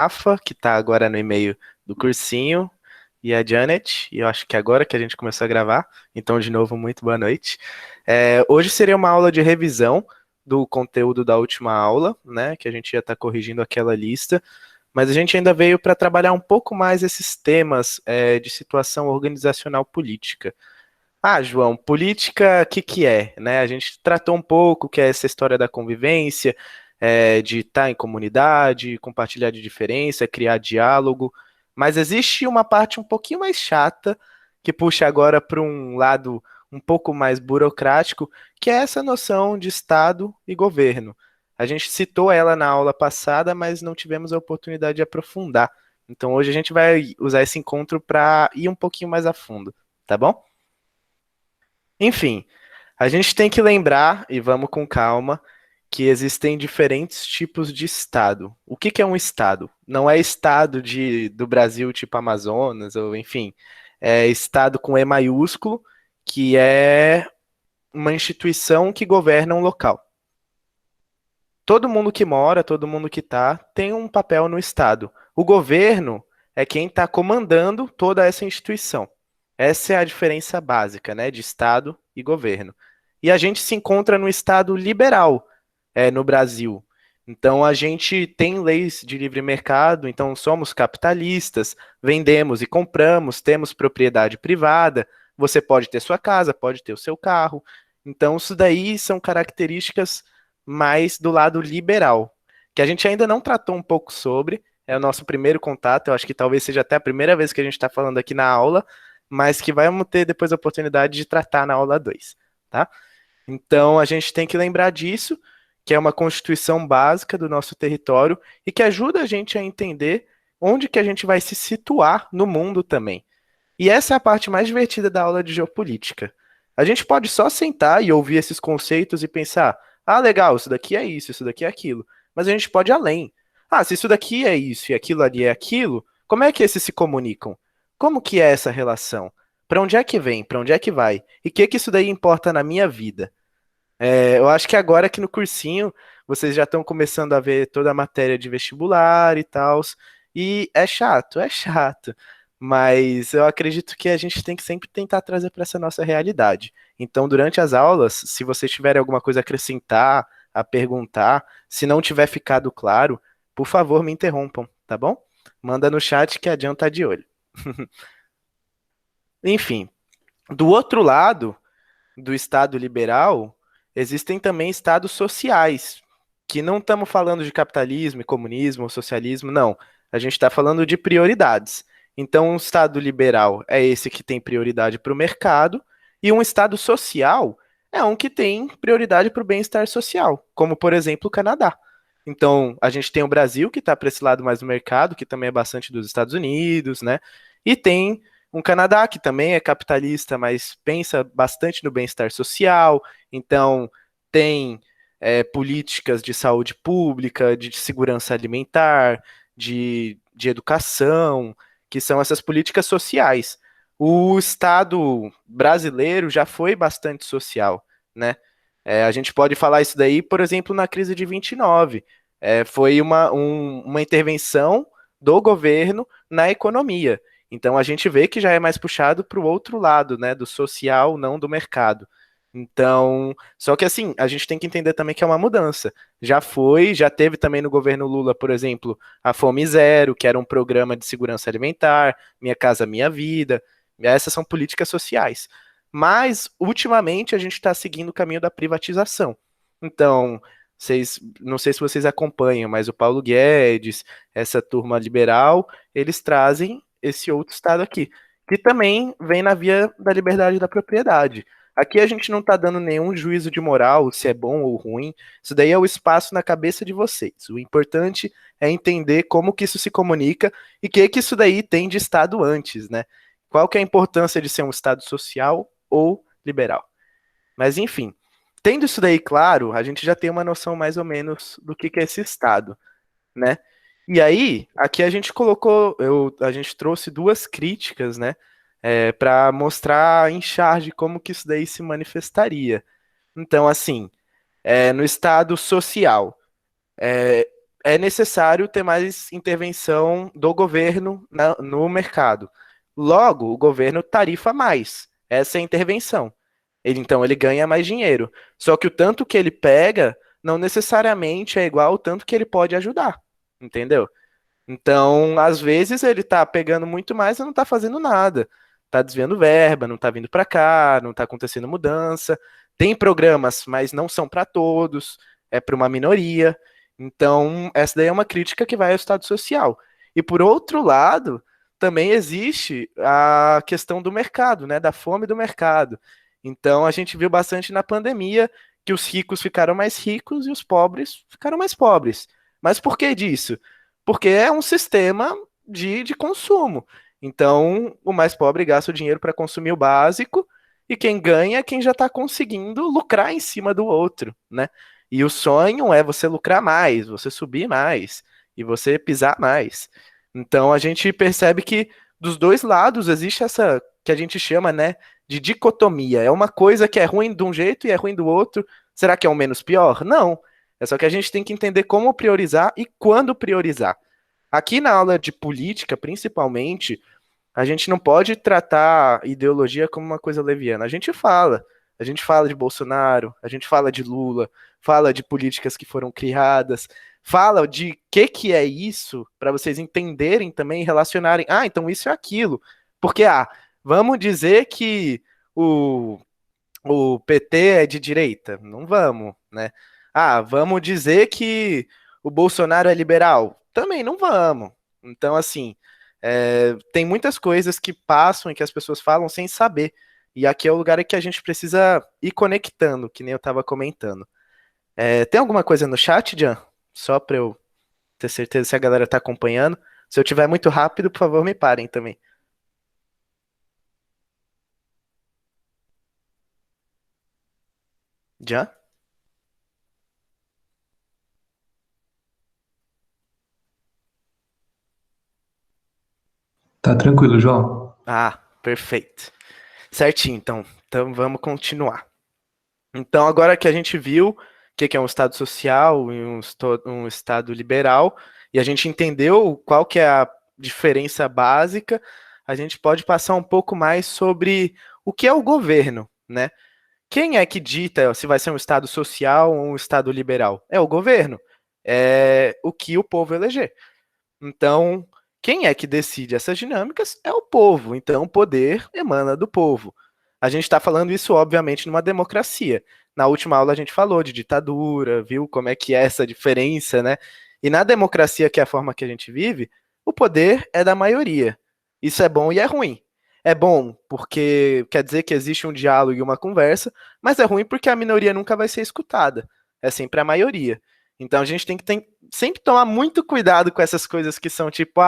Rafa, que está agora no e-mail do cursinho, e a Janet, e eu acho que agora que a gente começou a gravar, então, de novo, muito boa noite. Hoje seria uma aula de revisão do conteúdo da última aula, né, que a gente ia estar corrigindo aquela lista, mas a gente ainda veio para trabalhar um pouco mais esses temas de situação organizacional política. Ah, João, política, o que que é, né? A gente tratou um pouco que é essa história da convivência, de estar em comunidade, compartilhar de diferença, criar diálogo, mas existe uma parte um pouquinho mais chata que puxa agora para um lado um pouco mais burocrático, que é essa noção de Estado e governo. A gente citou ela na aula passada, mas não tivemos a oportunidade de aprofundar. Então hoje a gente vai usar esse encontro para ir um pouquinho mais a fundo, tá bom? Enfim, a gente tem que lembrar, e vamos com calma, que existem diferentes tipos de estado. O que que é um estado? Não é estado do Brasil, tipo Amazonas, ou enfim, é estado com E maiúsculo, que é uma instituição que governa um local. Todo mundo que mora, todo mundo que está, tem um papel no estado. O governo é quem está comandando toda essa instituição. Essa é a diferença básica, né, de estado e governo. E a gente se encontra no estado liberal, no Brasil. Então a gente tem leis de livre mercado, então somos capitalistas, vendemos e compramos, temos propriedade privada. Você pode ter sua casa, pode ter o seu carro. Então isso daí são características mais do lado liberal, que a gente ainda não tratou um pouco sobre. É o nosso primeiro contato, eu acho que talvez seja até a primeira vez que a gente está falando aqui na aula, mas que vamos ter depois a oportunidade de tratar na aula 2, tá? Então a gente tem que lembrar disso, que é uma constituição básica do nosso território e que ajuda a gente a entender onde que a gente vai se situar no mundo também. E essa é a parte mais divertida da aula de geopolítica. A gente pode só sentar e ouvir esses conceitos e pensar: ah, legal, isso daqui é isso daqui é aquilo. Mas a gente pode ir além. Ah, se isso daqui é isso e aquilo ali é aquilo, como é que esses se comunicam? Como que é essa relação? Para onde é que vem? Para onde é que vai? E o que que isso daí importa na minha vida? Eu acho que agora aqui no cursinho vocês já estão começando a ver toda a matéria de vestibular e tal. E é chato. Mas eu acredito que a gente tem que sempre tentar trazer para essa nossa realidade. Então, durante as aulas, se vocês tiverem alguma coisa a acrescentar, a perguntar, se não tiver ficado claro, por favor, me interrompam, tá bom? Manda no chat que a Jan tá de olho. Enfim, do outro lado do Estado liberal, existem também estados sociais, que não estamos falando de capitalismo, comunismo ou socialismo, não. A gente está falando de prioridades. Então, um Estado liberal é esse que tem prioridade para o mercado, e um Estado social é um que tem prioridade para o bem-estar social, como, por exemplo, o Canadá. Então, a gente tem o Brasil, que está para esse lado mais do mercado, que também é bastante dos Estados Unidos, né? E tem um Canadá, que também é capitalista, mas pensa bastante no bem-estar social, então tem políticas de saúde pública, de segurança alimentar, de educação, que são essas políticas sociais. O Estado brasileiro já foi bastante social, né? A gente pode falar isso daí, por exemplo, na crise de 29. Foi uma intervenção do governo na economia. Então a gente vê que já é mais puxado para o outro lado, né, do social, não do mercado. Então, só que assim, a gente tem que entender também que é uma mudança. Já teve também no governo Lula, por exemplo, a Fome Zero, que era um programa de segurança alimentar, Minha Casa Minha Vida. Essas são políticas sociais. Mas, ultimamente, a gente está seguindo o caminho da privatização. Então, não sei se vocês acompanham, mas o Paulo Guedes, essa turma liberal, eles trazem esse outro estado aqui, que também vem na via da liberdade da propriedade. Aqui a gente não está dando nenhum juízo de moral, se é bom ou ruim. Isso daí é o espaço na cabeça de vocês. O importante é entender como que isso se comunica e o que que isso daí tem de Estado antes, né? Qual que é a importância de ser um Estado social ou liberal? Mas enfim, tendo isso daí claro, a gente já tem uma noção mais ou menos do que é esse Estado, né? E aí, aqui a gente a gente trouxe duas críticas, né, para mostrar em charge como que isso daí se manifestaria. Então, assim, no estado social, é necessário ter mais intervenção do governo no mercado. Logo, o governo tarifa mais. Essa é a intervenção. Então, ele ganha mais dinheiro. Só que o tanto que ele pega não necessariamente é igual ao tanto que ele pode ajudar. Entendeu? Então, às vezes, ele tá pegando muito mais e não tá fazendo nada. Tá desviando verba, não tá vindo para cá, não tá acontecendo mudança. Tem programas, mas não são para todos, é para uma minoria. Então, essa daí é uma crítica que vai ao Estado Social. E por outro lado, também existe a questão do mercado, né, da fome do mercado. Então, a gente viu bastante na pandemia que os ricos ficaram mais ricos e os pobres ficaram mais pobres. Mas por que disso? Porque é um sistema de consumo. Então, o mais pobre gasta o dinheiro para consumir o básico, e quem ganha é quem já está conseguindo lucrar em cima do outro, né? E o sonho é você lucrar mais, você subir mais, e você pisar mais. Então, a gente percebe que dos dois lados existe essa que a gente chama, né, de dicotomia. É uma coisa que é ruim de um jeito e é ruim do outro. Será que é o menos pior? Não. É só que a gente tem que entender como priorizar e quando priorizar. Aqui na aula de política, principalmente, a gente não pode tratar ideologia como uma coisa leviana. A gente fala. A gente fala de Bolsonaro, a gente fala de Lula, fala de políticas que foram criadas, fala de que é isso, para vocês entenderem também, relacionarem. Ah, então isso é aquilo. Porque, vamos dizer que o o PT é de direita? Não vamos, né? Ah, vamos dizer que o Bolsonaro é liberal? Também não vamos. Então, assim, tem muitas coisas que passam e que as pessoas falam sem saber. E aqui é o lugar em que a gente precisa ir conectando, que nem eu estava comentando. Tem alguma coisa no chat, Jan? Só para eu ter certeza se a galera está acompanhando. Se eu tiver muito rápido, por favor, me parem também. Jan? Tá tranquilo, João. Ah, perfeito. Certinho, então. Então vamos continuar. Então, agora que a gente viu o que é um Estado social e um Estado liberal, e a gente entendeu qual que é a diferença básica, a gente pode passar um pouco mais sobre o que é o governo, né? Quem é que dita se vai ser um Estado social ou um Estado liberal? É o governo. É o que o povo eleger. Então, quem é que decide essas dinâmicas é o povo. Então, o poder emana do povo. A gente está falando isso, obviamente, numa democracia. Na última aula a gente falou de ditadura, viu como é que é essa diferença, né? E na democracia, que é a forma que a gente vive, o poder é da maioria. Isso é bom e é ruim. É bom porque quer dizer que existe um diálogo e uma conversa, mas é ruim porque a minoria nunca vai ser escutada. É sempre a maioria. Então a gente tem que sempre tomar muito cuidado com essas coisas que são tipo,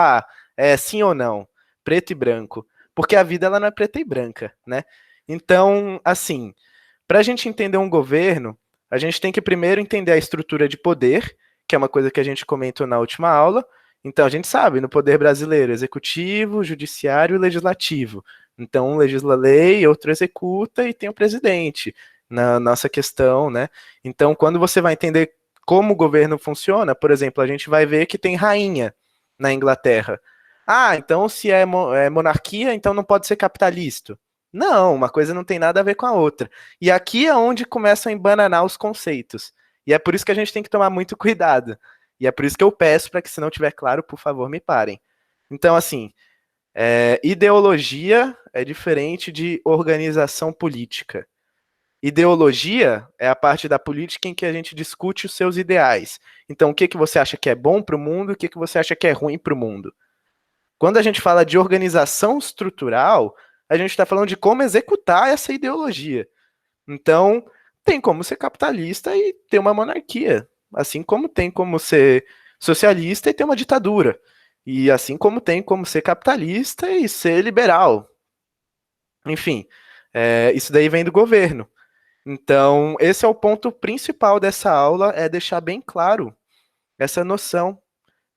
é sim ou não, preto e branco. Porque a vida ela não é preta e branca, né? Então, assim, para a gente entender um governo, a gente tem que primeiro entender a estrutura de poder, que é uma coisa que a gente comentou na última aula. Então, a gente sabe, no poder brasileiro, executivo, judiciário e legislativo. Então, um legisla a lei, outro executa e tem o presidente na nossa questão, né? Então, quando você vai entender como o governo funciona, por exemplo, a gente vai ver que tem rainha na Inglaterra. Ah, então se é monarquia, então não pode ser capitalista. Não, uma coisa não tem nada a ver com a outra. E aqui é onde começam a embananar os conceitos. E é por isso que a gente tem que tomar muito cuidado. E é por isso que eu peço para que, se não tiver claro, por favor, me parem. Então, assim, ideologia é diferente de organização política. Ideologia é a parte da política em que a gente discute os seus ideais. Então, o que, que você acha que é bom para o mundo e o que, que você acha que é ruim para o mundo? Quando a gente fala de organização estrutural, a gente está falando de como executar essa ideologia. Então, tem como ser capitalista e ter uma monarquia, assim como tem como ser socialista e ter uma ditadura, e assim como tem como ser capitalista e ser liberal. Enfim, isso daí vem do governo. Então, esse é o ponto principal dessa aula, é deixar bem claro essa noção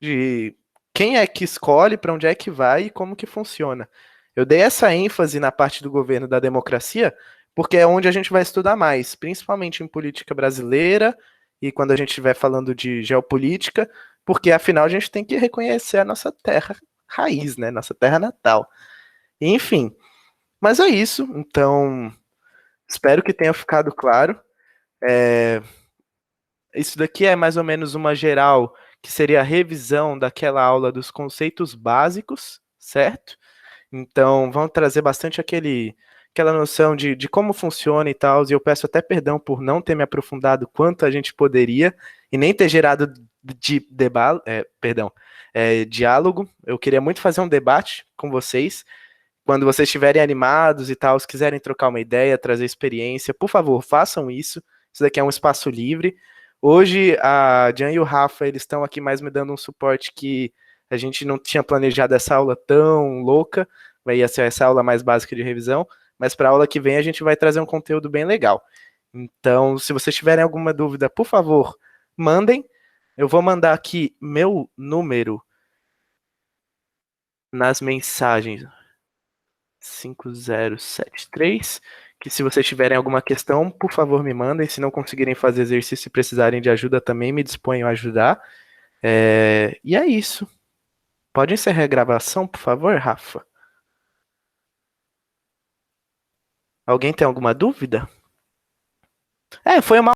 de quem é que escolhe, para onde é que vai e como que funciona. Eu dei essa ênfase na parte do governo da democracia, porque é onde a gente vai estudar mais, principalmente em política brasileira e quando a gente estiver falando de geopolítica, porque afinal a gente tem que reconhecer a nossa terra raiz, né? Nossa terra natal. Enfim, mas é isso. Então, espero que tenha ficado claro. É, isso daqui é mais ou menos uma geral, que seria a revisão daquela aula dos conceitos básicos, certo? Então, vão trazer bastante aquela noção de como funciona e tal. E eu peço até perdão por não ter me aprofundado quanto a gente poderia e nem ter gerado diálogo. Eu queria muito fazer um debate com vocês. Quando vocês estiverem animados e tal, se quiserem trocar uma ideia, trazer experiência, por favor, façam isso. Isso daqui é um espaço livre. Hoje, a Jan e o Rafa, eles estão aqui mais me dando um suporte que a gente não tinha planejado essa aula tão louca, vai ser essa aula mais básica de revisão, mas para a aula que vem a gente vai trazer um conteúdo bem legal. Então, se vocês tiverem alguma dúvida, por favor, mandem. Eu vou mandar aqui meu número nas mensagens 5073. Que se vocês tiverem alguma questão, por favor, me mandem. Se não conseguirem fazer exercício e precisarem de ajuda, também me disponho a ajudar. E é isso. Pode encerrar a gravação, por favor, Rafa? Alguém tem alguma dúvida? Foi uma